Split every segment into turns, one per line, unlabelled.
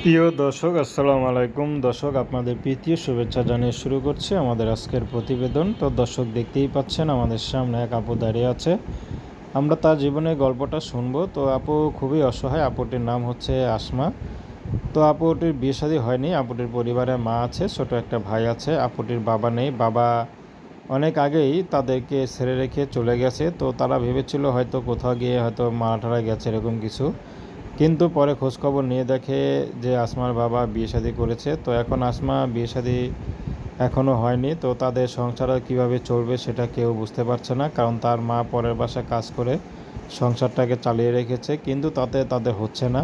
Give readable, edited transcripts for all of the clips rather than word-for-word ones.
প্রিয় দর্শক, আসসালামু আলাইকুম। দর্শক, আপনাদের প্রীতি ও শুভেচ্ছা জানিয়ে শুরু করছি আমাদের আজকের প্রতিবেদন। তো দর্শক, দেখতেই পাচ্ছেন আমাদের সামনে এক আপু দাঁড়িয়ে আছে। আমরা তার জীবনের গল্পটা শুনবো। তো আপু খুবই অসহায়। আপুটির নাম হচ্ছে আসমা। তো আপুটির বিয়ে শাদী হয়নি। আপুটির পরিবারে মা আছে, ছোট একটা ভাই আছে। আপুটির বাবা নেই। বাবা অনেক আগেই তাদেরকে ছেড়ে রেখে চলে গেছে। তো তারা ভেবেছিল হয়তো কোথাও গিয়ে হয়তো মারা টারা গেছে, এরকম কিছু। কিন্তু পরে খোঁজখবর নিয়ে দেখে যে আসমার বাবা বিয়ে শাদী করেছে। তো এখন আসমা বিয়ে শাদী এখনও হয়নি। তো তাদের সংসার কীভাবে চলবে সেটা কেউ বুঝতে পারছে না, কারণ তার মা পরের বাসায় কাজ করে সংসারটাকে চালিয়ে রেখেছে, কিন্তু তাতে তাদের হচ্ছে না।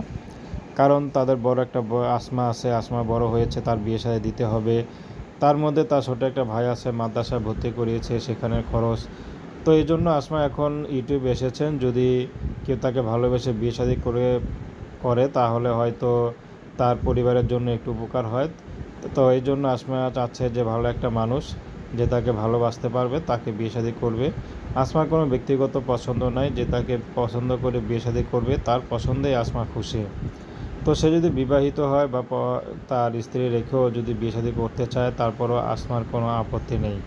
কারণ তাদের বড় একটা আসমা আছে, আসমা বড় হয়েছে, তার বিয়ে শাদী দিতে হবে। তার মধ্যে তার ছোটো একটা ভাই আছে, মাদ্রাসায় ভর্তি করিয়েছে, সেখানের খরচ। তো এই জন্য আসমা এখন ইউটিউবে এসেছেন। যদি কেউ তাকে ভালোবেসে বিয়ে শাদী করে তাহলে হয়তো তার পরিবারের জন্য একটু উপকার হয়। তো এই জন্য আসমা চাচ্ছে যে ভালো একটা মানুষ যে তাকে ভালোবাসতে পারবে তাকে বিয়ে শাদী করবে। আসমার কোনো ব্যক্তিগত পছন্দ নাই, যে তাকে পছন্দ করে বিয়ে শাদী করবে তার পছন্দেই আসমা খুশি। তো সে যদি বিবাহিত হয় বা তার স্ত্রী রেখেও যদি বিয়ে শাদী করতে চায়, তারপরও আসমার কোনো আপত্তি নেই।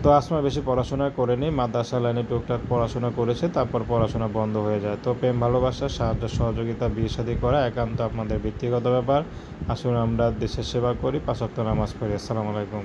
তো আসমা বেশি পড়াশোনা করেনি, মাদ্রাসা লাইনে টুকটাক পড়াশোনা করেছে, তারপর পড়াশোনা বন্ধ হয়ে যায়। তো প্রেম ভালোবাসা, সাহায্য সহযোগিতা, বিয়ে শাদী করা একান্ত আপনাদের ব্যক্তিগত ব্যাপার। আসুন আমরা দেশের সেবা করি, ৫ ওয়াক্ত নামাজ পড়ি। আসসালামু আলাইকুম।